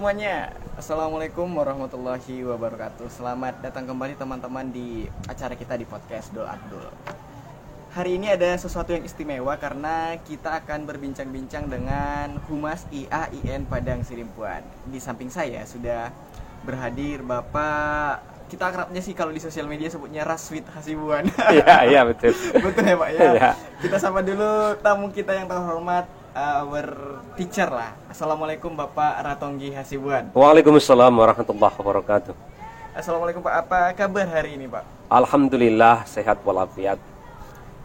semuanya, Assalamualaikum warahmatullahi wabarakatuh. Selamat datang kembali teman-teman di acara kita di podcast Dul Abdul. Hari ini ada sesuatu yang istimewa karena kita akan berbincang-bincang dengan Humas IAIN Padang Sidimpuan. Di samping saya sudah berhadir Bapak, kita akrabnya sih kalau di sosial media sebutnya Raswid Hasibuan. Iya betul. Betul ya Pak ya. Ya. Kita sapa dulu tamu kita yang terhormat, our teacher lah. Assalamualaikum Bapak Ratonggi Hasibuan. Waalaikumsalam warahmatullahi wabarakatuh. Assalamualaikum Pak, apa kabar hari ini Pak? Alhamdulillah sehat walafiat.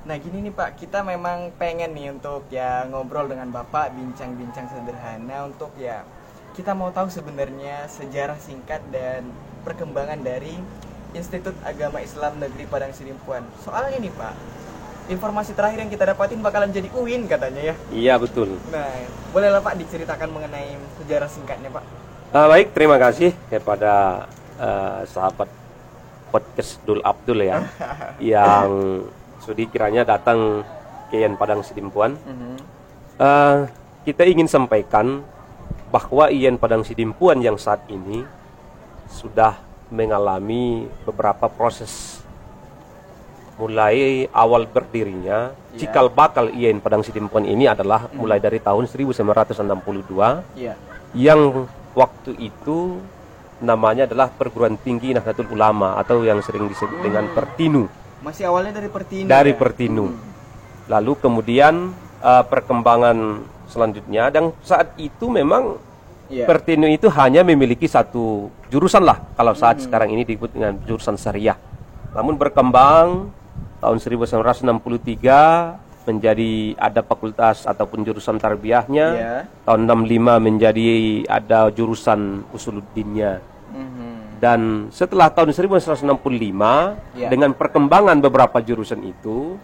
Nah gini nih Pak, kita memang pengen nih untuk ya ngobrol dengan Bapak, bincang-bincang sederhana untuk ya kita mau tahu sebenarnya sejarah singkat dan perkembangan dari Institut Agama Islam Negeri Padang Sidimpuan. Soalnya nih Pak, informasi terakhir yang kita dapatin bakalan jadi UIN katanya ya. Iya betul. Nah, bolehlah Pak diceritakan mengenai sejarah singkatnya Pak. Baik, terima kasih kepada sahabat podcast Dul Abdul ya yang sudi kiranya datang ke IAIN Padang Sidimpuan. Kita ingin sampaikan bahwa IAIN Padang Sidimpuan yang saat ini sudah mengalami beberapa proses. Mulai awal berdirinya, cikal bakal IAIN Padang Sidimpuan ini adalah mulai dari tahun 1962, yang waktu itu namanya adalah Perguruan Tinggi Nahdlatul Ulama atau yang sering disebut dengan Pertinu. Masih awalnya dari Pertinu. Dari ya? Pertinu. Lalu kemudian perkembangan selanjutnya, dan saat itu memang Pertinu itu hanya memiliki satu jurusan lah, kalau saat sekarang ini disebut dengan jurusan syariah. Namun berkembang tahun 1963 menjadi ada fakultas ataupun jurusan tarbiyahnya. Tahun 65 menjadi ada jurusan usuluddinnya. Dan setelah tahun 1965 dengan perkembangan beberapa jurusan itu,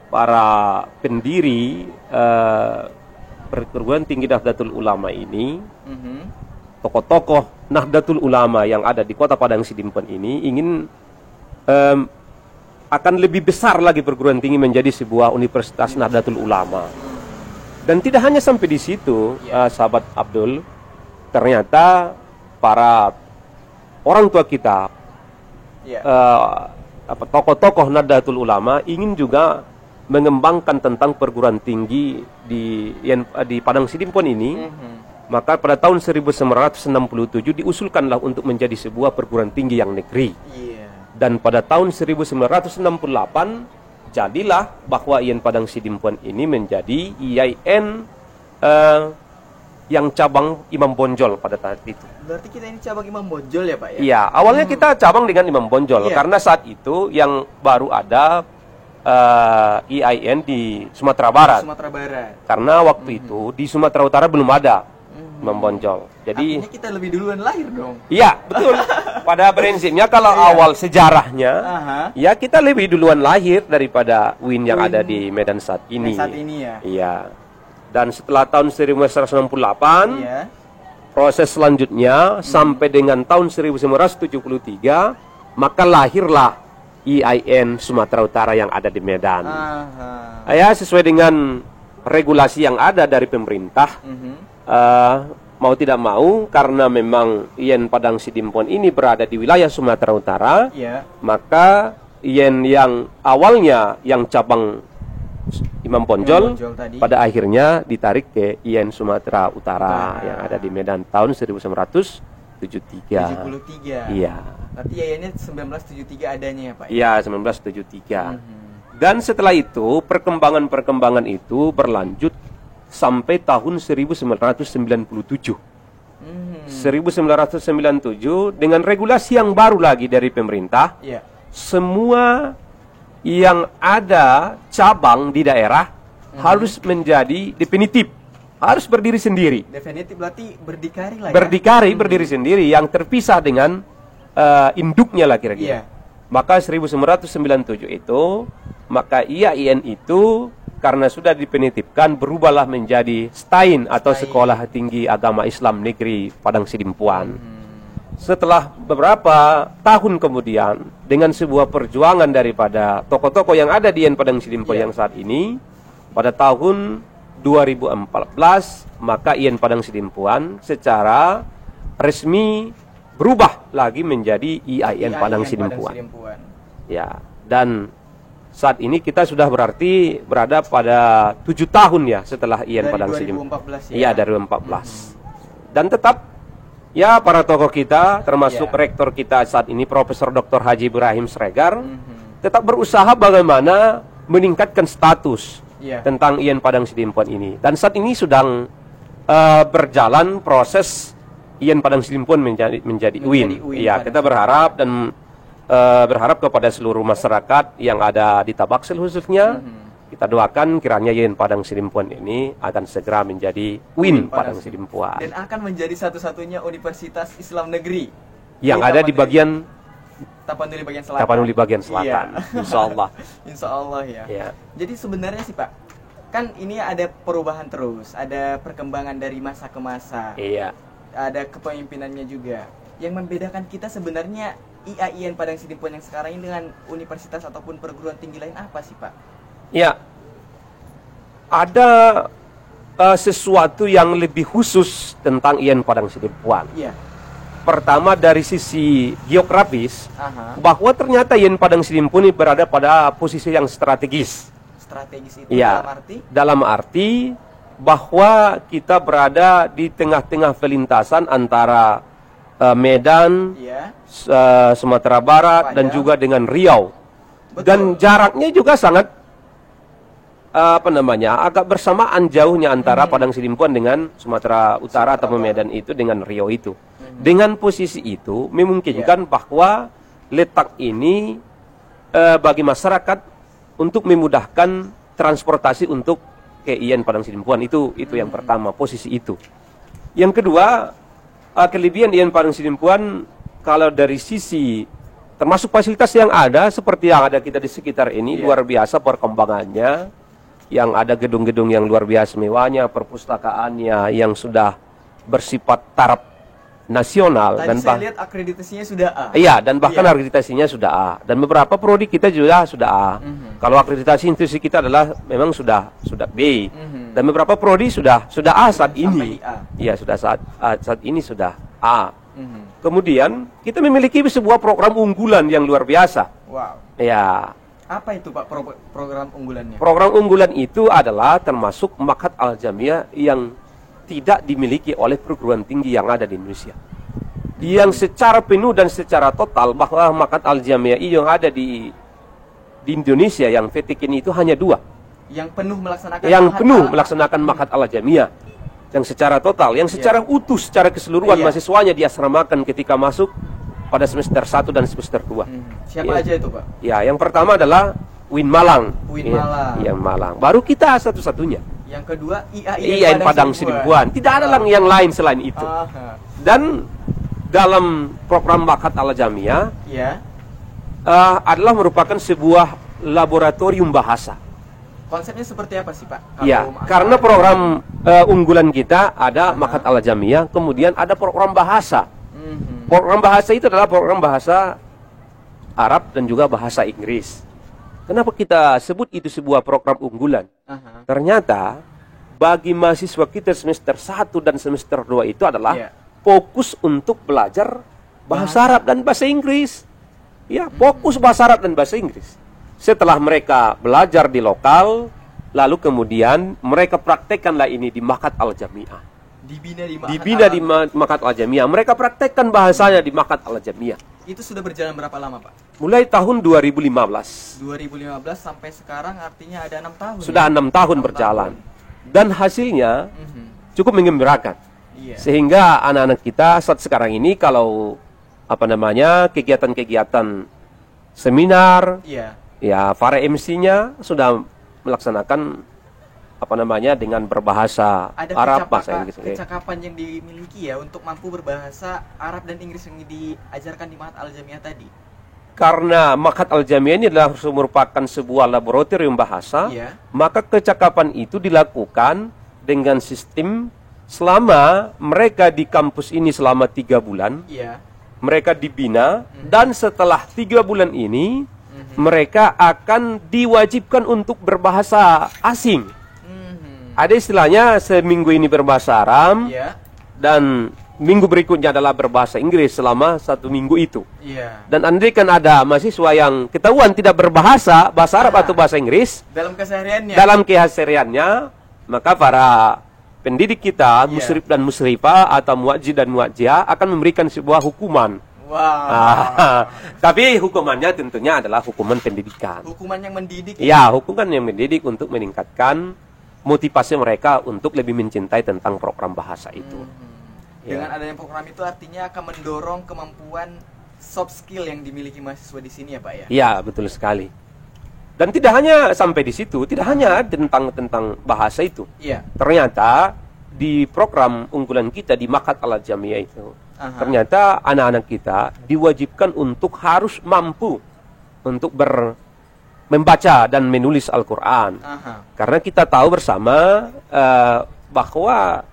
para pendiri Perguruan Tinggi Nahdlatul Ulama ini, tokoh-tokoh Nahdlatul Ulama yang ada di Kota Padang Sidimpuan ini ingin akan lebih besar lagi perguruan tinggi menjadi sebuah universitas Nahdlatul Ulama. Dan tidak hanya sampai di situ, sahabat Abdul, ternyata para orang tua kita, tokoh-tokoh Nahdlatul Ulama ingin juga mengembangkan tentang perguruan tinggi di Padang Sidimpuan ini. Maka pada tahun 1967 diusulkanlah untuk menjadi sebuah perguruan tinggi yang negeri. Dan pada tahun 1968 jadilah bahwa IAIN Padang Sidimpuan ini menjadi IAIN yang cabang Imam Bonjol pada saat itu. Berarti kita ini cabang Imam Bonjol ya Pak ya? Iya, awalnya kita cabang dengan Imam Bonjol karena saat itu yang baru ada IAIN di Sumatera Barat. Sumatera Barat. Karena waktu itu di Sumatera Utara belum ada Imam Bonjol. Jadi artinya kita lebih duluan lahir dong. Iya, betul. Pada prinsipnya kalau awal sejarahnya, ya kita lebih duluan lahir daripada UIN yang ada di Medan saat ini. Saat ini ya. Iya. Dan setelah tahun 1968, proses selanjutnya sampai dengan tahun 1973, maka lahirlah IAIN Sumatera Utara yang ada di Medan. Ya, sesuai dengan regulasi yang ada dari pemerintah, mau tidak mau karena memang IAIN Padang Sidimpuan ini berada di wilayah Sumatera Utara, maka IAIN yang awalnya yang cabang Imam Bonjol pada akhirnya ditarik ke IAIN Sumatera Utara yang ada di Medan tahun 1973. Iya. Berarti IAIN-nya 1973 adanya ya Pak? Iya, 1973. Dan setelah itu perkembangan itu berlanjut sampai tahun 1997. 1997 dengan regulasi yang baru lagi dari pemerintah, semua yang ada cabang di daerah harus menjadi definitif, harus berdiri sendiri. Definitif berarti berdikari lah ya? Berdiri sendiri yang terpisah dengan induknya lah kira-kira. Maka 1997 itu, maka IAIN itu karena sudah definitifkan berubahlah menjadi STAIN atau Sekolah Tinggi Agama Islam Negeri Padang Sidimpuan. Setelah beberapa tahun kemudian, dengan sebuah perjuangan daripada tokoh-tokoh yang ada di IAIN Padang Sidimpuan yang saat ini, pada tahun 2014 maka IAIN Padang Sidimpuan secara resmi berubah lagi menjadi IAIN Padang Sidimpuan. Ya, dan saat ini kita sudah berarti berada pada 7 tahun ya setelah IAIN Padang Sidimpuan. Iya, dari 2014. Dan tetap ya para tokoh kita termasuk rektor kita saat ini Profesor Dr. Haji Ibrahim Sregar tetap berusaha bagaimana meningkatkan status tentang IAIN Padang Sidimpuan ini. Dan saat ini sedang berjalan proses IAIN Padang Sidimpuan menjadi UIN. Iya, kita berharap dan berharap kepada seluruh masyarakat yang ada di Tabaksel khususnya, kita doakan kiranya IAIN Padang Sidimpuan ini akan segera menjadi UIN Padang Sidimpuan. Dan akan menjadi satu-satunya universitas Islam negeri yang ada di bagian Tapanuli bagian selatan. Tapanuli bagian selatan. Insya Allah. Insya Allah ya. Jadi sebenarnya sih Pak, kan ini ada perubahan terus, ada perkembangan dari masa ke masa. Iya. Ada kepemimpinannya juga. Yang membedakan kita sebenarnya IAIN Padang Sidimpuan yang sekarang ini dengan universitas ataupun perguruan tinggi lain apa sih Pak? Ya, ada sesuatu yang lebih khusus tentang IAIN Padang Sidimpuan. Iya. Pertama dari sisi geografis, bahwa ternyata IAIN Padang Sidimpuan ini berada pada posisi yang strategis. Strategis itu ya, dalam arti? Dalam arti bahwa kita berada di tengah-tengah pelintasan antara Medan, Sumatera Barat, dan juga dengan Riau. Betul. Dan jaraknya juga sangat agak bersamaan jauhnya antara Padang Sidimpuan dengan Sumatera Utara atau Medan itu dengan Riau itu. Dengan posisi itu memungkinkan bahwa letak ini bagi masyarakat untuk memudahkan transportasi untuk ke IAIN Padang Sidimpuan itu yang pertama, posisi itu. Yang kedua, kelebihan IAIN Padang Sidimpuan kalau dari sisi termasuk fasilitas yang ada seperti yang ada kita di sekitar ini luar biasa perkembangannya, yang ada gedung-gedung yang luar biasa mewahnya, perpustakaannya yang sudah bersifat taraf nasional. Tadi dan saya lihat akreditasinya sudah A. Iya, dan bahkan akreditasinya sudah A. Dan beberapa prodi kita juga sudah A. Kalau akreditasi institusi kita adalah memang sudah B. Dan beberapa prodi sudah A saat ini. Iya, sudah saat ini sudah A. Kemudian kita memiliki sebuah program unggulan yang luar biasa. Wow. Ya. Apa itu Pak program unggulannya? Program unggulan itu adalah termasuk Ma'had Al-Jamiah yang tidak dimiliki oleh perguruan tinggi yang ada di Indonesia. Yang secara penuh dan secara total bahwa Ma'had Al-Jamiah yang ada di Indonesia yang VTK itu hanya 2. Yang penuh melaksanakan Ma'had Al-Jamiah. Yang secara total, yang secara utuh, secara keseluruhan mahasiswanya diasramakan ketika masuk pada semester 1 dan semester 2. Siapa aja itu Pak? Ya, yang pertama adalah UIN Malang. Yang Malang. Baru kita satu-satunya. Yang kedua IAIN Padang Sidimpuan. Tidak ada yang lain selain itu. Dan dalam program Ma'had Al-Jamiah adalah merupakan sebuah laboratorium bahasa. Konsepnya seperti apa sih Pak? Iya, karena program unggulan kita ada Ma'had Al-Jamiah, kemudian ada program bahasa. Program bahasa itu adalah program bahasa Arab dan juga bahasa Inggris. Kenapa kita sebut itu sebuah program unggulan? Ternyata bagi mahasiswa kita semester 1 dan semester 2 itu adalah fokus untuk belajar bahasa Arab dan bahasa Inggris. Ya, fokus bahasa Arab dan bahasa Inggris. Setelah mereka belajar di lokal, lalu kemudian mereka praktekkanlah ini di Ma'had Al-Jamiah. Dibina di Ma'had Al-Jamiah. Mereka praktekkan bahasanya di Ma'had Al-Jamiah. Itu sudah berjalan berapa lama Pak? Mulai tahun 2015. 2015 sampai sekarang artinya ada 6 tahun. Sudah 6 tahun berjalan. Dan hasilnya cukup menggembirakan. Sehingga anak-anak kita saat sekarang ini kalau kegiatan-kegiatan seminar, ya para MC-nya sudah melaksanakan dengan berbahasa Arab, bahasa Inggris. Kecakapan yang dimiliki ya untuk mampu berbahasa Arab dan Inggris yang diajarkan di Ma'had Al-Jamiah tadi. Karena Ma'had Al-Jamiah ini adalah merupakan sebuah laboratorium bahasa, maka kecakapan itu dilakukan dengan sistem selama mereka di kampus ini selama 3 bulan, mereka dibina, dan setelah 3 bulan ini mereka akan diwajibkan untuk berbahasa asing. Ada istilahnya seminggu ini berbahasa Arab, dan minggu berikutnya adalah berbahasa Inggris selama 1 minggu itu. Iya. Dan andai kan ada mahasiswa yang ketahuan tidak berbahasa bahasa Arab atau bahasa Inggris dalam kesehariannya, maka para pendidik kita, musrif dan musrifah atau muwajjih dan muwajjihah akan memberikan sebuah hukuman. Wow. Tapi hukumannya tentunya adalah hukuman pendidikan. Hukuman yang mendidik. Ya, hukuman yang mendidik untuk meningkatkan motivasi mereka untuk lebih mencintai tentang program bahasa itu. Dengan adanya program itu artinya akan mendorong kemampuan soft skill yang dimiliki mahasiswa di sini ya Pak ya? Iya, betul sekali. Dan tidak hanya sampai di situ, tidak hanya tentang bahasa itu. Iya. Ternyata di program unggulan kita di Ma'had Al-Jamiah itu, ternyata anak-anak kita diwajibkan untuk harus mampu untuk membaca dan menulis Al-Quran. Karena kita tahu bersama bahwa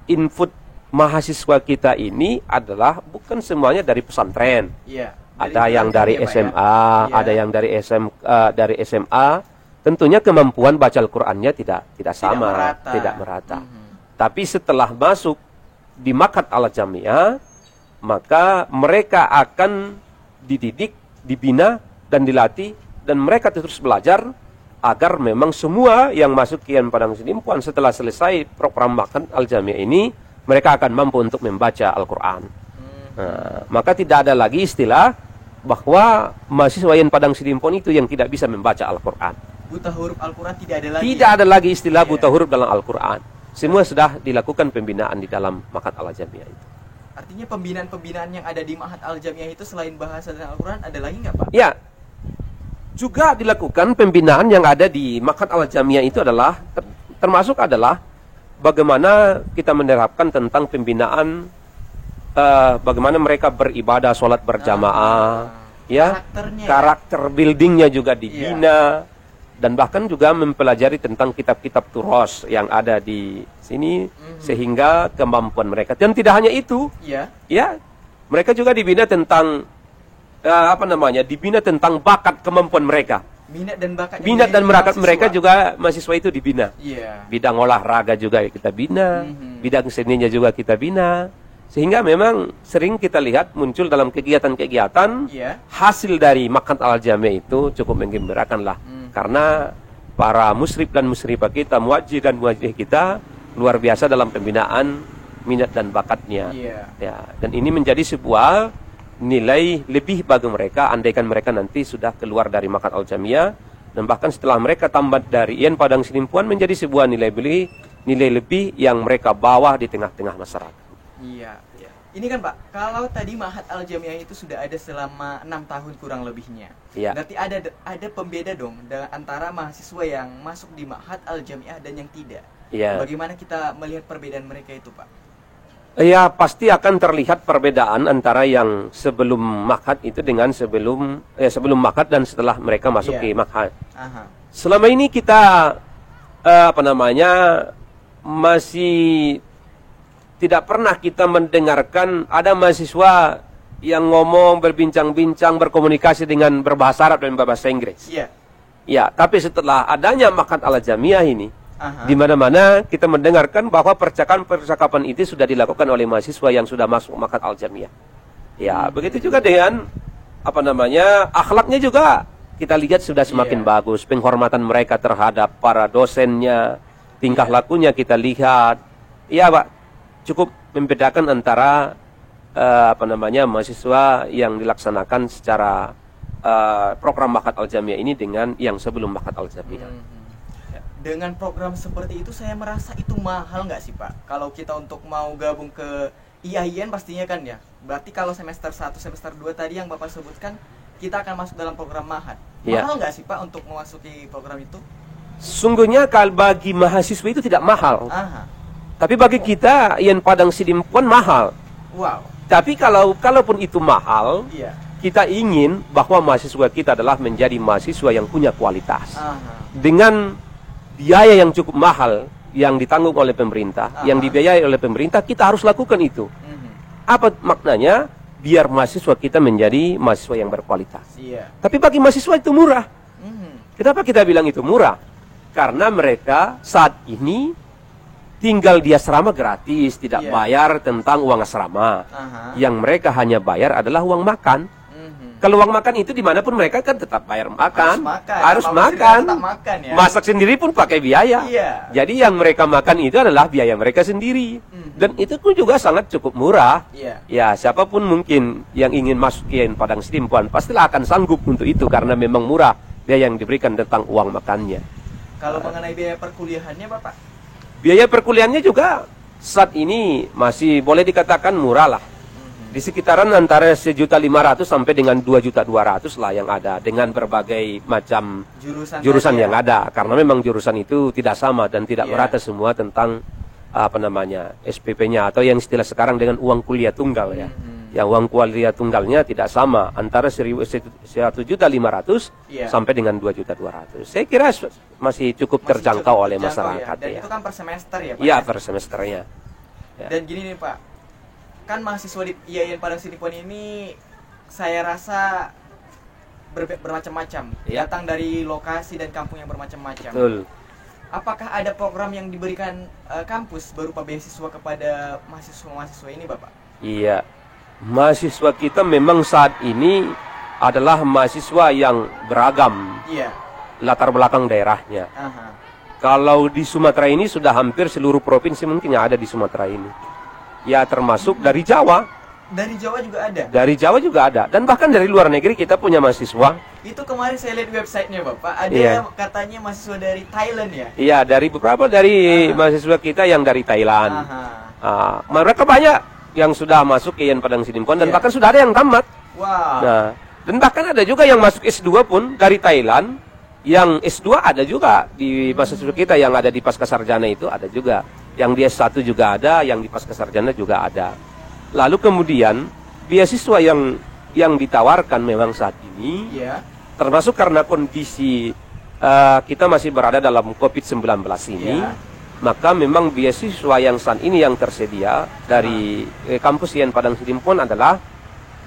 input mahasiswa kita ini adalah bukan semuanya dari pesantren. Iya. Ada yang dari SMA, ada yang dari SMA. Tentunya kemampuan baca Al-Qurannya tidak sama, tidak merata. Tapi setelah masuk di Ma'had Al-Jamiah, maka mereka akan dididik, dibina, dan dilatih, dan mereka terus belajar agar memang semua yang masuk Kian Padang Sidimpuan setelah selesai program Ma'had Al-Jamiah ini, mereka akan mampu untuk membaca Al-Quran. Nah, maka tidak ada lagi istilah bahwa mahasiswa Kian Padang Sidimpuan itu yang tidak bisa membaca Al-Quran. Buta huruf Al-Quran tidak ada lagi. Tidak ada lagi istilah buta huruf dalam Al-Quran. Semua sudah dilakukan pembinaan di dalam Ma'had Al-Jamiah itu. Artinya pembinaan-pembinaan yang ada di Ma'had Al-Jamiah itu selain bahasa dan Al-Quran ada lagi nggak Pak? Ya, juga dilakukan pembinaan yang ada di Ma'had Al-Jamiah itu adalah termasuk adalah bagaimana kita menerapkan tentang pembinaan bagaimana mereka beribadah, sholat berjamaah, karakter buildingnya juga dibina. Dan bahkan juga mempelajari tentang kitab-kitab turos yang ada di sini sehingga kemampuan mereka. Dan tidak hanya itu, ya, mereka juga dibina tentang dibina tentang bakat kemampuan mereka. Minat dan bakat mereka juga mahasiswa itu dibina. Bidang olahraga juga kita bina, bidang seninya juga kita bina. Sehingga memang sering kita lihat muncul dalam kegiatan-kegiatan hasil dari Ma'had Al-Jamiah itu cukup menggembirakan lah. Karena para musrif dan musrifah kita, muwajjih dan muwajjih kita luar biasa dalam pembinaan minat dan bakatnya. Ya, dan ini menjadi sebuah nilai lebih bagi mereka andaikan mereka nanti sudah keluar dari Ma'had Al-Jamiah, dan bahkan setelah mereka tamat dari Kian Padang Sidimpuan menjadi sebuah nilai lebih yang mereka bawa di tengah-tengah masyarakat. Iya. Ini kan Pak, kalau tadi Ma'had Al-Jamiah itu sudah ada selama 6 tahun kurang lebihnya. Berarti ada pembeda dong antara mahasiswa yang masuk di Ma'had Al-Jamiah dan yang tidak. Bagaimana kita melihat perbedaan mereka itu Pak? Ya, pasti akan terlihat perbedaan antara yang sebelum Ma'had itu dengan sebelum Ma'had dan setelah mereka masuk ke Ma'had. Selama ini kita masih tidak pernah kita mendengarkan ada mahasiswa yang ngomong, berbincang-bincang, berkomunikasi dengan berbahasa Arab dan berbahasa Inggris. Ya, tapi setelah adanya Ma'had Al-Jamiah ini, di mana-mana kita mendengarkan bahwa percakapan itu sudah dilakukan oleh mahasiswa yang sudah masuk Ma'had Al-Jamiah. Ya, begitu juga dengan akhlaknya juga kita lihat sudah semakin bagus, penghormatan mereka terhadap para dosennya, tingkah lakunya kita lihat. Ya, Pak, cukup membedakan antara mahasiswa yang dilaksanakan secara program Ma'had Al-Jamiah ini dengan yang sebelum Ma'had Al-Jamiah. Dengan program seperti itu saya merasa itu mahal nggak sih Pak? Kalau kita untuk mau gabung ke IAIN pastinya kan ya. Berarti kalau semester 1, semester 2 tadi yang Bapak sebutkan, kita akan masuk dalam program Ma'had. Mahal nggak sih Pak untuk memasuki program itu? Sungguhnya kalau bagi mahasiswa itu tidak mahal. Tapi bagi kita Kian Padang Sidimpuan mahal. Tapi kalaupun itu mahal, kita ingin bahwa mahasiswa kita adalah menjadi mahasiswa yang punya kualitas. Dengan biaya yang cukup mahal yang ditanggung oleh pemerintah, yang dibiayai oleh pemerintah, kita harus lakukan itu. Apa maknanya? Biar mahasiswa kita menjadi mahasiswa yang berkualitas. Tapi bagi mahasiswa itu murah. Kenapa kita bilang itu murah? Karena mereka saat ini tinggal di asrama gratis, tidak bayar tentang uang asrama. Yang mereka hanya bayar adalah uang makan. Kalau uang makan itu dimanapun mereka kan tetap bayar makan, harus makan. Ya? Masak sendiri pun pakai biaya. Jadi yang mereka makan itu adalah biaya mereka sendiri. Dan itu pun juga sangat cukup murah. Ya, siapapun mungkin yang ingin masukin Padang Sidimpuan pastilah akan sanggup untuk itu karena memang murah biaya yang diberikan tentang uang makannya. Kalau mengenai biaya perkuliahannya, Bapak? Biaya perkuliahannya juga saat ini masih boleh dikatakan murah lah. Di sekitaran antara 1.500.000 sampai dengan 2.200.000 lah yang ada dengan berbagai macam jurusan yang ada. Karena memang jurusan itu tidak sama dan tidak merata semua tentang apa namanya SPP-nya atau yang istilah sekarang dengan uang kuliah tunggal ya. Yang uang kuliah tunggalnya tidak sama antara 1.500.000 sampai dengan 2.200.000. Saya kira masih cukup terjangkau oleh masyarakat ya. Dan itu kan per semester ya Pak? Iya, per semesternya. Ya. Dan gini nih Pak, kan mahasiswa di IAIN Padang Sidimpuan ini saya rasa bermacam-macam, datang dari lokasi dan kampung yang bermacam-macam. Betul. Apakah ada program yang diberikan kampus berupa beasiswa kepada mahasiswa-mahasiswa ini, Bapak? Iya, mahasiswa kita memang saat ini adalah mahasiswa yang beragam, latar belakang daerahnya. Kalau di Sumatera ini sudah hampir seluruh provinsi mungkin yang ada di Sumatera ini. Ya termasuk dari Jawa. Dari Jawa juga ada? Dari Jawa juga ada. Dan bahkan dari luar negeri kita punya mahasiswa. Itu kemarin saya lihat websitenya Bapak. Ada katanya mahasiswa dari Thailand ya? Iya, dari beberapa dari mahasiswa kita yang dari Thailand. Mereka banyak yang sudah masuk ke IAIN Padang Sidimpuan. Dan bahkan sudah ada yang tamat. Nah, dan bahkan ada juga yang masuk S2 pun dari Thailand. Yang S2 ada juga di mahasiswa kita yang ada di Pascasarjana itu ada juga. Yang di S1 juga ada, yang di Pascasarjana juga ada. Lalu kemudian beasiswa yang ditawarkan memang saat ini, termasuk karena kondisi kita masih berada dalam COVID-19 ini, maka memang beasiswa yang saat ini yang tersedia dari kampus IAIN Padang Sidimpuan adalah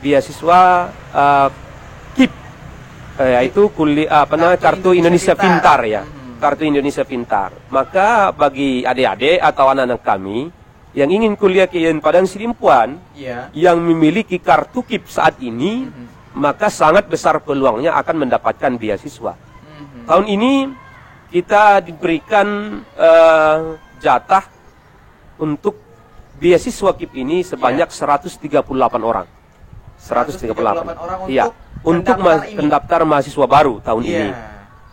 beasiswa KIP, yaitu Kartu Indonesia Pintar ya. Kartu Indonesia Pintar. Maka bagi adik-adik atau anak-anak kami yang ingin kuliah ke IAIN Padang Sidimpuan yang memiliki kartu KIP saat ini, maka sangat besar peluangnya akan mendapatkan beasiswa. Tahun ini kita diberikan jatah untuk beasiswa KIP ini sebanyak 138 orang. 138 orang untuk mendaftar mahasiswa baru tahun ini.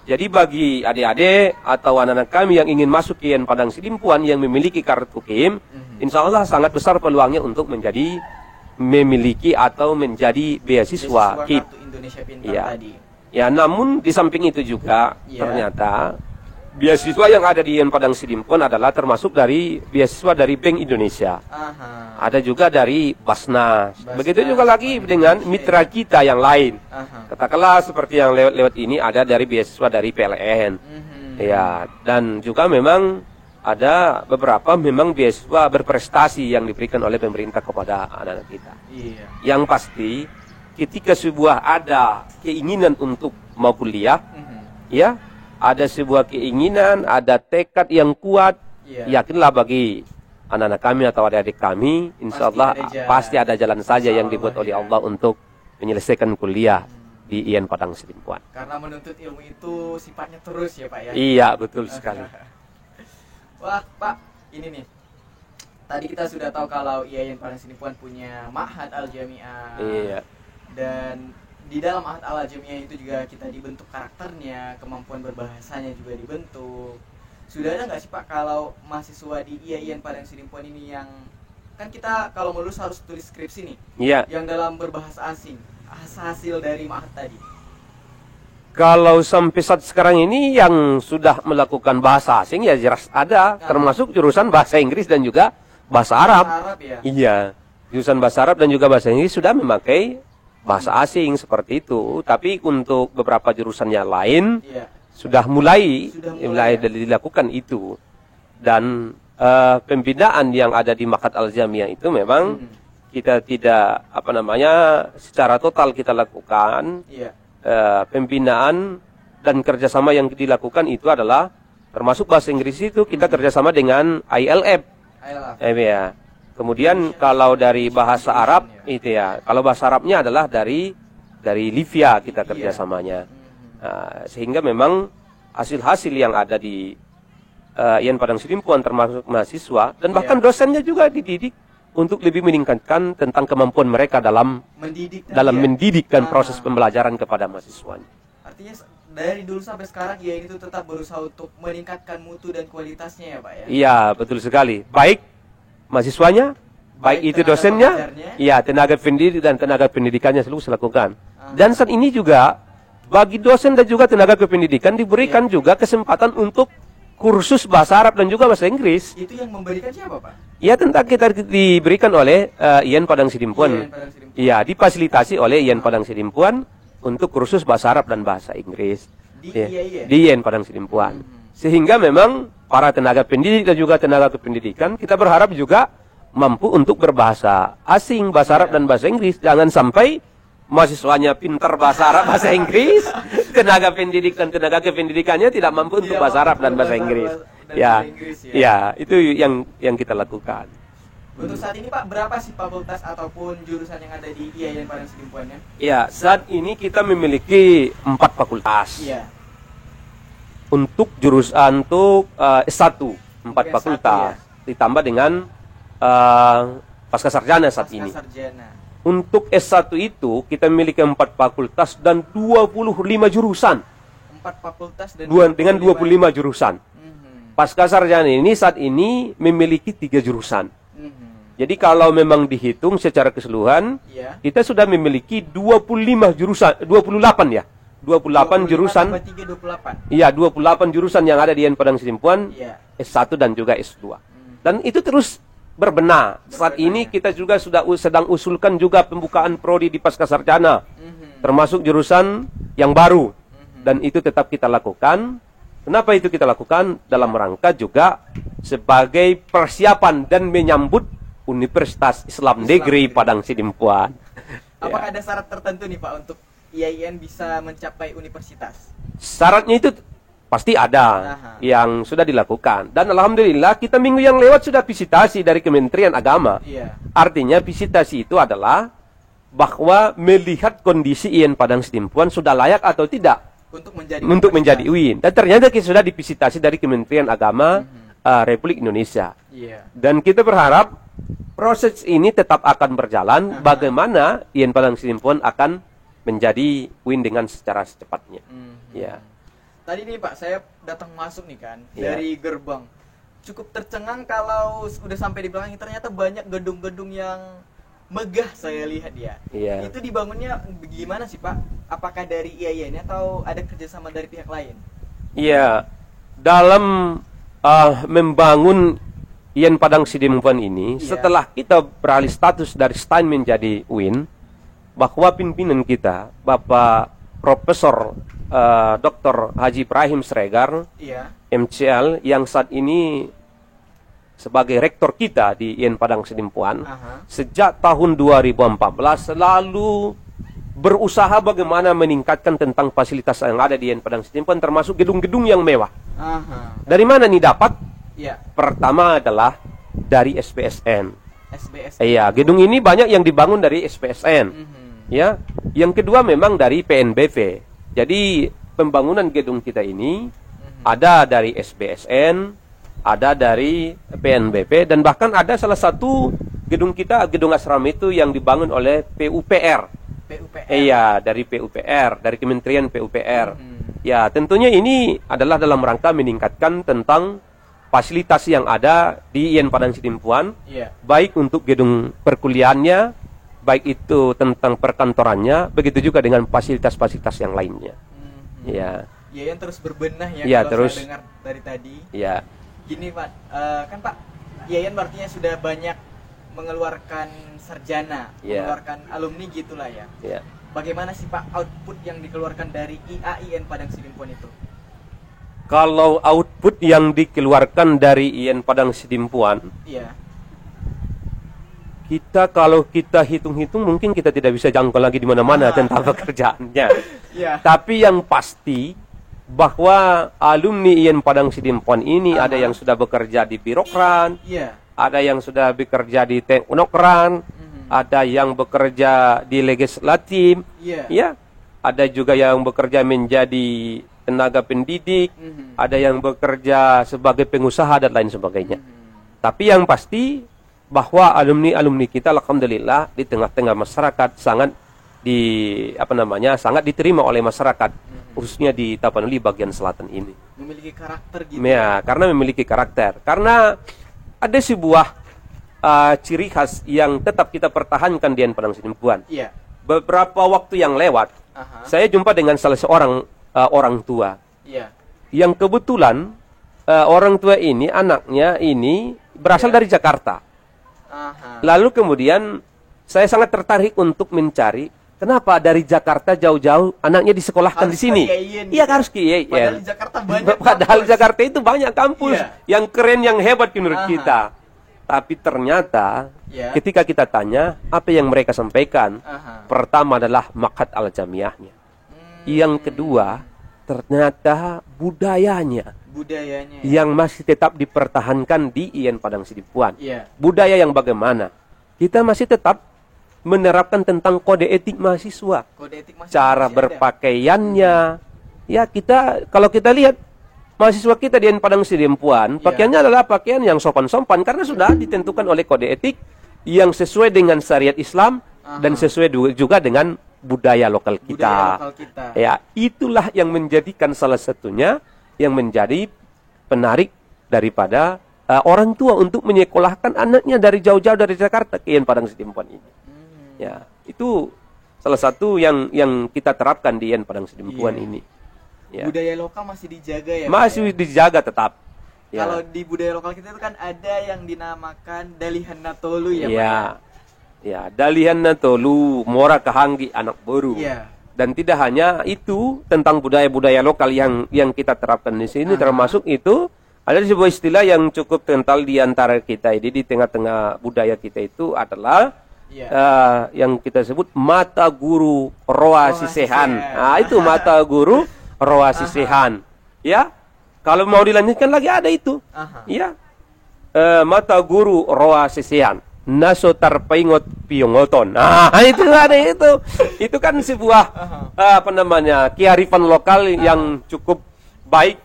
Jadi bagi adik-adik atau anak-anak kami yang ingin masuk ke IAIN Padang Sidimpuan yang memiliki kartu KIP, insya Allah sangat besar peluangnya untuk memiliki atau menjadi beasiswa KIP. Kartu Indonesia Pintar tadi. Ya, namun di samping itu juga ternyata beasiswa yang ada di IAIN Padang Sidimpuan adalah termasuk dari beasiswa dari Bank Indonesia. Ada juga dari Basnas. Begitu juga lagi dengan mitra kita yang lain. Katakanlah seperti yang lewat ini ada dari beasiswa dari PLN. Ya, dan juga memang ada beberapa memang beasiswa berprestasi yang diberikan oleh pemerintah kepada anak-anak kita. Yang pasti ketika sebuah ada keinginan untuk mau kuliah, ya, ada sebuah keinginan, ada tekad yang kuat, yakinlah bagi anak-anak kami atau adik-adik kami, insya Allah pasti ada jalan saja yang dibuat oleh Allah untuk menyelesaikan kuliah di IAIN Padang Sidimpuan. Karena menuntut ilmu itu sifatnya terus ya Pak ya? Iya, betul sekali. Wah Pak, ini nih. Tadi kita sudah tahu kalau IAIN Padang Sidimpuan punya Ma'had Al-Jami'ah. Iya. Dan di dalam Ma'had Al-Jami'ah itu juga kita dibentuk karakternya, kemampuan berbahasanya juga dibentuk. Sudah ada nggak sih Pak kalau mahasiswa di IAIN Padang Sidimpuan ini yang kan kita kalau lulus harus tulis skripsi nih, yang dalam berbahasa asing, hasil dari Ma'had tadi? Kalau sampai saat sekarang ini yang sudah melakukan bahasa asing ya jelas ada, termasuk jurusan bahasa Inggris dan juga bahasa Arab. Iya, jurusan bahasa Arab dan juga bahasa Inggris sudah memakai bahasa asing seperti itu. Tapi untuk beberapa jurusan yang lain sudah mulai dilakukan itu. Dan pembinaan yang ada di Ma'had Al-Jami'ah itu memang kita tidak secara total kita lakukan. Pembinaan dan kerjasama yang dilakukan itu adalah Termasuk bahasa Inggris itu kita kerjasama dengan ILF. Ya. Kemudian kalau dari bahasa Arab itu ya, kalau bahasa Arabnya adalah dari Livia kita kerjasamanya. Sehingga memang hasil-hasil yang ada di IAIN Padang Sidimpuan termasuk mahasiswa dan bahkan dosennya juga dididik untuk lebih meningkatkan tentang kemampuan mereka dalam mendidik dan proses pembelajaran kepada mahasiswanya. Artinya dari dulu sampai sekarang IAIN itu tetap berusaha untuk meningkatkan mutu dan kualitasnya ya Pak ya? Iya, betul sekali. Baik mahasiswanya, baik itu dosennya, iya, tenaga pendidik dan tenaga pendidikannya selalu lakukan. Dan saat ini juga bagi dosen dan juga tenaga kependidikan diberikan juga kesempatan untuk kursus bahasa Arab dan juga bahasa Inggris. Itu yang memberikan siapa Pak? Ya, tentang kita diberikan oleh IAIN Padang Sidimpuan. Iya, difasilitasi oleh IAIN Padang Sidimpuan untuk kursus bahasa Arab dan bahasa Inggris di IAIN Padang Sidimpuan. Sehingga memang para tenaga pendidik dan juga tenaga kependidikan kita berharap juga mampu untuk berbahasa asing, bahasa Arab dan bahasa Inggris. Jangan sampai mahasiswanya pintar bahasa Arab, bahasa Inggris, tenaga pendidik dan tenaga kependidikannya tidak mampu untuk bahasa Arab dan bahasa Inggris. Ya, itu yang kita lakukan. Untuk saat ini Pak, berapa sih fakultas ataupun jurusan yang ada di IAIN Padang Sidimpuannya? Ya, saat ini kita memiliki 4 fakultas. Iya. Untuk jurusan S1, 4 fakultas. Ditambah dengan pascasarjana saat ini. Untuk S1 itu kita memiliki 4 fakultas dan 25 jurusan. 4 fakultas dan dengan 25 jurusan. Pascasarjana ini saat ini memiliki 3 jurusan. Jadi kalau memang dihitung secara keseluruhan, kita sudah memiliki 25 jurusan, 28 ya. 28 jurusan. Iya, 28 jurusan yang ada di IAIN Padang Sidimpuan, S1 dan juga S2. Dan itu terus berbenah. Saat ini kita juga sedang usulkan juga pembukaan prodi di pascasarjana, termasuk jurusan yang baru. Dan itu tetap kita lakukan. Kenapa itu kita lakukan? Dalam rangka juga sebagai persiapan dan menyambut Universitas Islam Negeri Padang Sidimpuan. Apakah ada syarat tertentu nih Pak untuk IAIN bisa mencapai universitas? Syaratnya itu pasti ada yang sudah dilakukan. Dan alhamdulillah kita minggu yang lewat sudah visitasi dari Kementerian Agama. Artinya visitasi itu adalah bahwa melihat kondisi IAIN Padang Sidimpuan sudah layak atau tidak untuk menjadi UIN. Dan ternyata kita sudah divisitasi dari Kementerian Agama Republik Indonesia. Dan kita berharap proses ini tetap akan berjalan. Bagaimana IAIN Padang Sidimpuan akan menjadi UIN dengan secara secepatnya. Tadi nih Pak, saya datang masuk nih kan dari gerbang. Cukup tercengang kalau udah sampai di belakang ternyata banyak gedung-gedung yang megah saya lihat ya. Itu dibangunnya gimana sih Pak? Apakah dari IAIN atau ada kerjasama dari pihak lain? Iya, dalam membangun IAIN Padang Sidimpuan ini, setelah kita beralih status dari STAN menjadi UIN, bahwa pimpinan kita, Bapak Profesor Dr. Haji Ibrahim Sregar, MCL, yang saat ini sebagai rektor kita di IAIN Padang Sidimpuan, sejak tahun 2014 selalu berusaha bagaimana meningkatkan tentang fasilitas yang ada di IAIN Padang Sidimpuan, termasuk gedung-gedung yang mewah. Dari mana nih dapat? Pertama adalah dari SPSN. Iya, gedung ini banyak yang dibangun dari SPSN. Ya, yang kedua memang dari PNBP. Jadi pembangunan gedung kita ini ada dari SPSN, ada dari PNBP, dan bahkan ada salah satu gedung kita, gedung asrama itu yang dibangun oleh PUPR. Iya, dari PUPR, dari Kementerian PUPR. Ya, tentunya ini adalah dalam rangka meningkatkan tentang fasilitas yang ada di IAIN Padang Sidimpuan, baik untuk gedung perkuliahannya, baik itu tentang perkantorannya, begitu juga dengan fasilitas-fasilitas yang lainnya. IAIN terus berbenah ya, kalau saya dengar dari tadi. Gini Pak, kan Pak, IAIN artinya sudah banyak mengeluarkan sarjana, mengeluarkan alumni gitulah ya. Bagaimana sih Pak output yang dikeluarkan dari IAIN Padang Sidimpuan itu? Kalau output yang dikeluarkan dari IAIN Padang Sidimpuan, kalau kita hitung-hitung mungkin kita tidak bisa jangkau lagi di mana-mana tentang pekerjaannya. Tapi yang pasti bahwa alumni IAIN Padang Sidimpuan ini ada yang sudah bekerja di birokran, ada yang sudah bekerja di teknokran, ada yang bekerja di legislatif, ya, ada juga yang bekerja menjadi tenaga pendidik, ada yang bekerja sebagai pengusaha dan lain sebagainya. Tapi yang pasti bahwa alumni-alumni kita alhamdulillah di tengah-tengah masyarakat sangat sangat diterima oleh masyarakat, khususnya di Tapanuli bagian selatan ini. Memiliki karakter gitu. Ya, karena memiliki karakter. Karena ada sebuah ciri khas yang tetap kita pertahankan di IAIN Padang Sidimpuan. Beberapa waktu yang lewat, saya jumpa dengan salah seorang orang tua. Yang kebetulan orang tua ini, anaknya ini berasal dari Jakarta. Lalu kemudian saya sangat tertarik untuk mencari kenapa dari Jakarta jauh-jauh anaknya disekolahkan di sini. Iya, harus ke IAIN. Padahal di Jakarta banyak Padahal Jakarta itu banyak kampus yang keren, yang hebat menurut kita. Tapi ternyata ketika kita tanya apa yang mereka sampaikan, pertama adalah Maq'ad Al-Jamiahnya. Yang kedua, ternyata budayanya yang masih tetap dipertahankan di IAIN Padang Sidimpuan. Budaya yang bagaimana? Kita masih tetap menerapkan tentang kode etik mahasiswa, cara berpakaiannya. Ya, kalau kita lihat mahasiswa kita di IAIN Padang Sidimpuan, pakaiannya adalah pakaian yang sopan-sopan karena sudah ditentukan oleh kode etik yang sesuai dengan syariat Islam dan sesuai juga dengan budaya lokal kita. Ya, itulah yang menjadikan salah satunya yang menjadi penarik daripada orang tua untuk menyekolahkan anaknya dari jauh-jauh dari Jakarta ke IAIN Padang Sidimpuan ini. Ya, itu salah satu yang kita terapkan di IAIN Padang Sidimpuan ini. Ya. Budaya lokal masih dijaga ya? Masih dijaga tetap. Ya. Kalau di budaya lokal kita itu kan ada yang dinamakan Dalihan Natolu ya, ya. Pak? Ya, Dalihan Natolu, Mora Kahanggi, Anak Boru. Dan tidak hanya itu tentang budaya-budaya lokal yang kita terapkan di sini, termasuk itu ada sebuah istilah yang cukup kental di antara kita ini, di tengah-tengah budaya kita itu adalah yang kita sebut mata guru roa sisehan. Nah, itu mata guru roa sisehan. Ya, kalau mau dilanjutkan lagi ada itu. Ya, mata guru roa sisehan. Naso tarpaingot piongoton. Nah, itu ada itu. Itu kan sebuah kearifan lokal yang cukup baik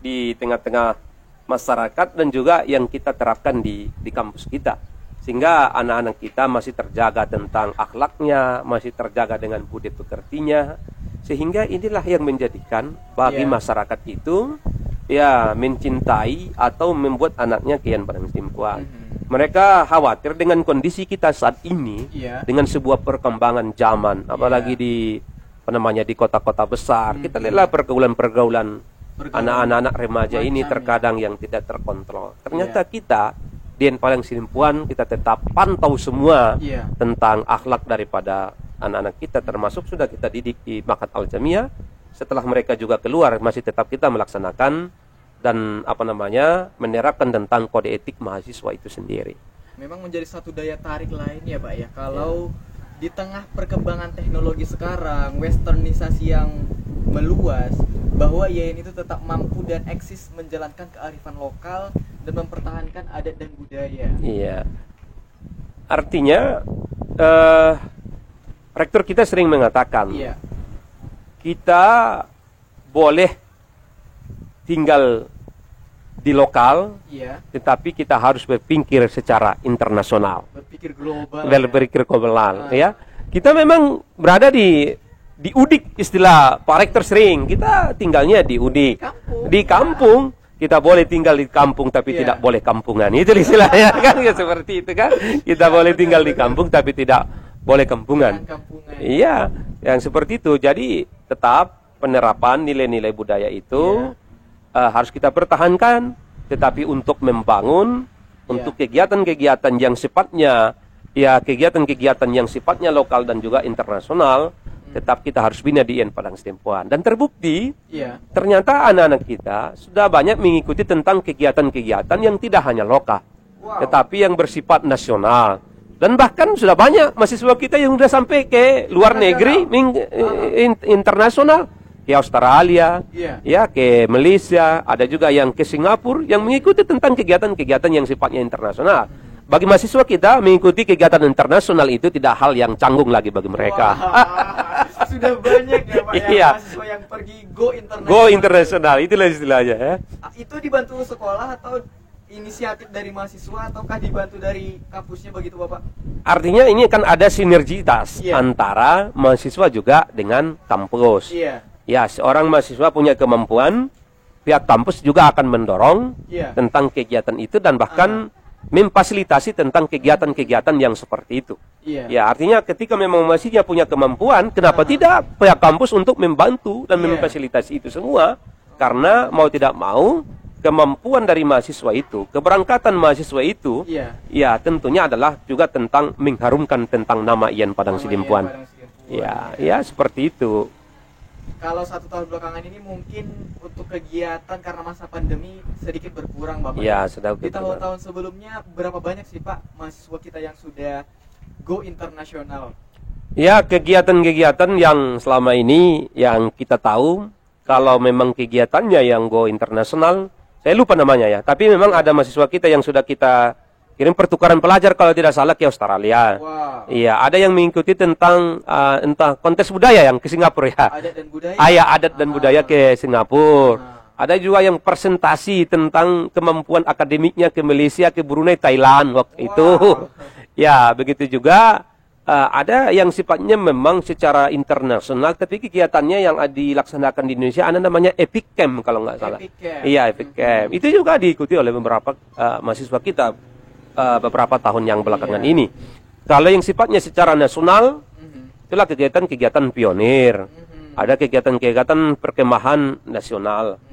di tengah-tengah masyarakat dan juga yang kita terapkan di kampus kita. Sehingga anak-anak kita masih terjaga tentang akhlaknya, masih terjaga dengan budi pekertinya. Sehingga inilah yang menjadikan bagi masyarakat itu ya mencintai atau membuat anaknya ke IAIN Padang Sidimpuan. Mereka khawatir dengan kondisi kita saat ini, dengan sebuah perkembangan zaman, apalagi di di kota-kota besar. Kita lihatlah pergaulan anak-anak remaja ini terkadang yang tidak terkontrol. Ternyata kita di IAIN Padang Sidimpuan kita tetap pantau semua tentang akhlak daripada anak-anak kita, termasuk sudah kita didik di Maq'ad Al-Jamiah. Setelah mereka juga keluar, masih tetap kita melaksanakan dan menerapkan tentang kode etik mahasiswa itu sendiri. Memang menjadi satu daya tarik lain ya, Pak ya. Kalau di tengah perkembangan teknologi sekarang, westernisasi yang meluas, bahwa IAIN itu tetap mampu dan eksis menjalankan kearifan lokal dan mempertahankan adat dan budaya. Iya. Artinya rektor kita sering mengatakan, kita boleh tinggal di lokal, tetapi kita harus berpikir secara internasional, berpikir global, ya. Kita memang berada di Udik, istilah Pak Rektor sering, kita tinggalnya di Udik, di kampung. Kita boleh tinggal di kampung tapi tidak boleh kampungan, itu istilahnya kan, ya, seperti itu kan. Kita boleh tinggal di kampung tapi tidak boleh kampungan. Iya, yang seperti itu. Jadi tetap penerapan nilai-nilai budaya itu harus kita pertahankan, tetapi untuk membangun, untuk kegiatan-kegiatan yang sifatnya kegiatan-kegiatan yang sifatnya lokal dan juga internasional, tetap kita harus bina di IAIN Padang Sidimpuan. Dan terbukti, ternyata anak-anak kita sudah banyak mengikuti tentang kegiatan-kegiatan yang tidak hanya lokal, tetapi yang bersifat nasional. Dan bahkan sudah banyak mahasiswa kita yang sudah sampai ke luar negeri, internasional. ke Australia, ya ke Malaysia, ada juga yang ke Singapura yang mengikuti tentang kegiatan-kegiatan yang sifatnya internasional. Bagi mahasiswa kita mengikuti kegiatan internasional itu tidak hal yang canggung lagi bagi mereka. Wah, sudah banyak ya Pak mahasiswa yang pergi go internasional. Go internasional, itulah istilahnya ya. Itu dibantu sekolah atau inisiatif dari mahasiswa ataukah dibantu dari kampusnya begitu Bapak? Artinya ini kan ada sinergitas antara mahasiswa juga dengan kampus. Ya, seorang mahasiswa punya kemampuan, pihak kampus juga akan mendorong tentang kegiatan itu dan bahkan memfasilitasi tentang kegiatan-kegiatan yang seperti itu. Ya, artinya ketika memang mahasiswa punya kemampuan, kenapa tidak pihak kampus untuk membantu dan memfasilitasi itu semua? Karena mau tidak mau, kemampuan dari mahasiswa itu, keberangkatan mahasiswa itu, ya tentunya adalah juga tentang mengharumkan tentang nama IAIN Padang Sidimpuan. Ya seperti itu. Kalau 1 tahun belakangan ini mungkin untuk kegiatan karena masa pandemi sedikit berkurang Bapak. Ya, sedang di tahun-tahun sebelumnya berapa banyak sih Pak mahasiswa kita yang sudah go internasional? Ya, kegiatan-kegiatan yang selama ini yang kita tahu, kalau memang kegiatannya yang go internasional, saya lupa namanya ya, tapi memang ada mahasiswa kita yang sudah kita kirim pertukaran pelajar kalau tidak salah ke Australia. Iya, ada yang mengikuti tentang entah kontes budaya yang ke Singapura ya. Adat dan budaya. Adat dan budaya ke Singapura. Ada juga yang presentasi tentang kemampuan akademiknya ke Malaysia, ke Brunei, Thailand waktu itu. Ya, begitu juga ada yang sifatnya memang secara internasional, tapi kegiatannya yang dilaksanakan di Indonesia ada namanya Epic Camp kalau nggak salah. Iya, Epic Camp. Itu juga diikuti oleh beberapa mahasiswa kita beberapa tahun yang belakangan ini. Kalau yang sifatnya secara nasional, itulah kegiatan-kegiatan pionir. Ada kegiatan-kegiatan perkemahan nasional.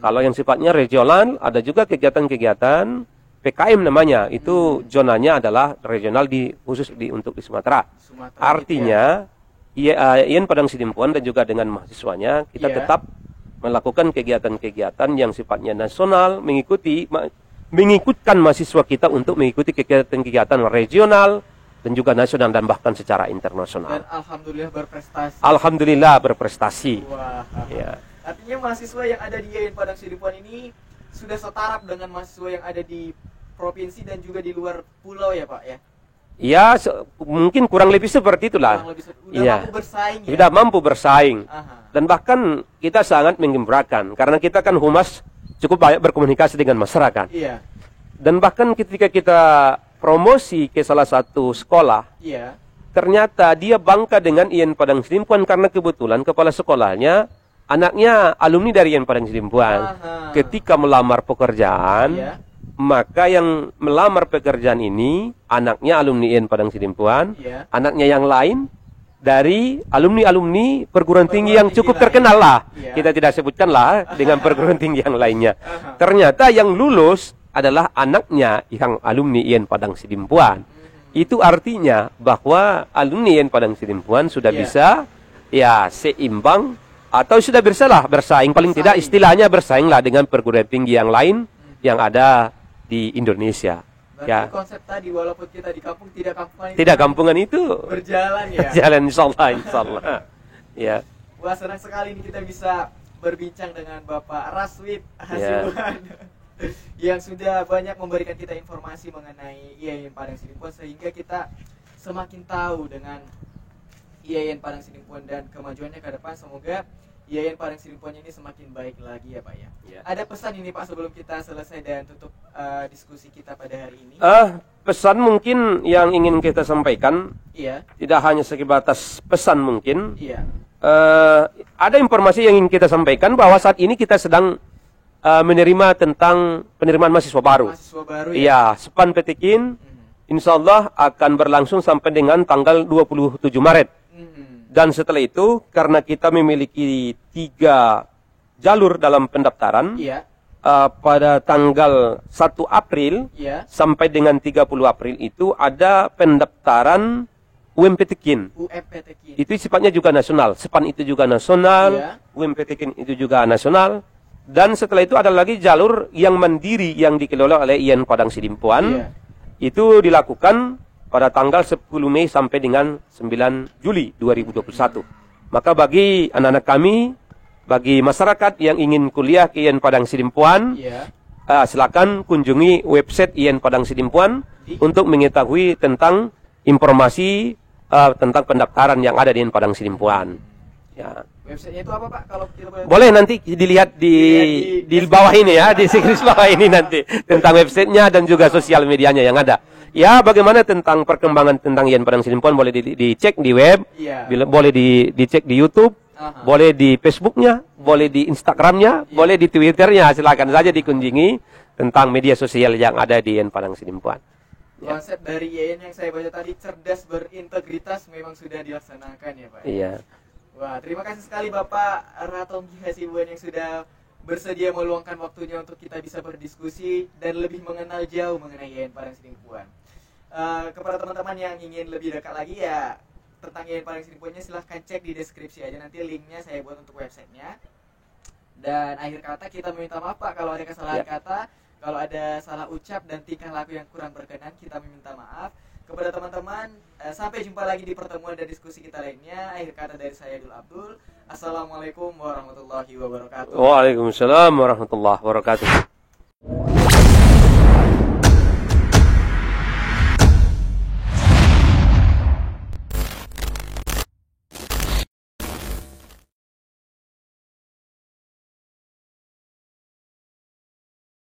Kalau yang sifatnya regional, ada juga kegiatan-kegiatan PKM namanya. Itu zonanya adalah regional khusus untuk di Sumatera. Artinya, IAIN Padang Sidimpuan dan juga dengan mahasiswanya, kita tetap melakukan kegiatan-kegiatan yang sifatnya nasional, mengikutkan mahasiswa kita untuk mengikuti kegiatan-kegiatan regional dan juga nasional dan bahkan secara internasional. Dan alhamdulillah berprestasi. Alhamdulillah berprestasi. Wah. Ya. Artinya mahasiswa yang ada di IAIN Padang Sidimpuan ini sudah setaraf dengan mahasiswa yang ada di provinsi dan juga di luar pulau ya Pak ya? Ya, mungkin kurang lebih seperti itulah. Mampu bersaing ya? Sudah mampu bersaing. Dan bahkan kita sangat menggembirakan karena kita kan humas cukup banyak berkomunikasi dengan masyarakat. Dan bahkan ketika kita promosi ke salah satu sekolah, ternyata dia bangga dengan IAIN Padang Sidimpuan karena kebetulan kepala sekolahnya anaknya alumni dari IAIN Padang Sidimpuan. Ketika melamar pekerjaan, maka yang melamar pekerjaan ini anaknya alumni IAIN Padang Sidimpuan, anaknya yang lain dari alumni-alumni perguruan tinggi yang cukup terkenal lah. Kita tidak sebutkan lah dengan perguruan tinggi yang lainnya. Ternyata yang lulus adalah anaknya yang alumni IAIN Padang Sidimpuan. Itu artinya bahwa alumni IAIN Padang Sidimpuan sudah bisa seimbang atau sudah bisa lah bersaing, paling tidak istilahnya bersaing lah dengan perguruan tinggi yang lain yang ada di Indonesia. Berarti konsep tadi walaupun kita di kampung tidak kampungan itu berjalan ya. Jalan insyaallah. Ya. Wah, senang sekali ini kita bisa berbincang dengan Bapak Raswid Hasibuan yang sudah banyak memberikan kita informasi mengenai IAIN Padang Sidimpuan sehingga kita semakin tahu dengan IAIN Padang Sidimpuan dan kemajuannya ke depan. Semoga IAIN Padang Sidimpuan ini semakin baik lagi ya Pak ya. Ada pesan ini Pak sebelum kita selesai dan tutup diskusi kita pada hari ini? Pesan mungkin yang ingin kita sampaikan, tidak hanya sebatas pesan mungkin. Ada informasi yang ingin kita sampaikan bahwa saat ini kita sedang menerima tentang penerimaan mahasiswa baru. Iya, Sepan Petikin, insya Allah akan berlangsung sampai dengan tanggal 27 Maret. Dan setelah itu, karena kita memiliki 3 jalur dalam pendaftaran, pada tanggal 1 April sampai dengan 30 April itu ada pendaftaran UMPTKIN. Itu sifatnya juga nasional. Sepan itu juga nasional, UMPTKIN itu juga nasional. Dan setelah itu ada lagi jalur yang mandiri yang dikelola oleh IAIN Padang Sidimpuan. Itu dilakukan pada tanggal 10 Mei sampai dengan 9 Juli 2021. Maka bagi anak-anak kami bagi masyarakat yang ingin kuliah ke IAIN Padang Sidimpuan, silakan kunjungi website IAIN Padang Sidimpuan untuk mengetahui tentang informasi tentang pendaftaran yang ada di IAIN Padang Sidimpuan. Ya. Websitenya itu apa Pak? Kalau kita boleh nanti dilihat di bawah ini ya, di garis bawah ini nanti tentang websitenya dan juga sosial medianya yang ada. Ya, bagaimana tentang perkembangan tentang IAIN Padang Sidimpuan boleh dicek di web, boleh dicek di YouTube. Boleh di Facebooknya, boleh di Instagramnya, boleh di Twitternya, silakan saja dikunjungi tentang media sosial yang ada di IAIN Padang Sidimpuan. Konsep dari IAIN yang saya baca tadi, cerdas berintegritas, memang sudah dilaksanakan ya Pak. Iya. Wah, terima kasih sekali Bapak Ratomji Hasibuan yang sudah bersedia meluangkan waktunya untuk kita bisa berdiskusi dan lebih mengenal jauh mengenai IAIN Padang Sidimpuan. Kepada teman-teman yang ingin lebih dekat lagi ya tentang IAIN Padang Sidimpuannya, silahkan cek di deskripsi aja, nanti linknya saya buat untuk websitenya. Dan akhir kata kita meminta maaf Pak kalau ada kesalahan kata, kalau ada salah ucap dan tingkah laku yang kurang berkenan, kita meminta maaf. Kepada teman-teman, sampai jumpa lagi di pertemuan dan diskusi kita lainnya. Akhir kata dari saya Dul Abdul. Assalamualaikum warahmatullahi wabarakatuh. Waalaikumsalam warahmatullahi wabarakatuh.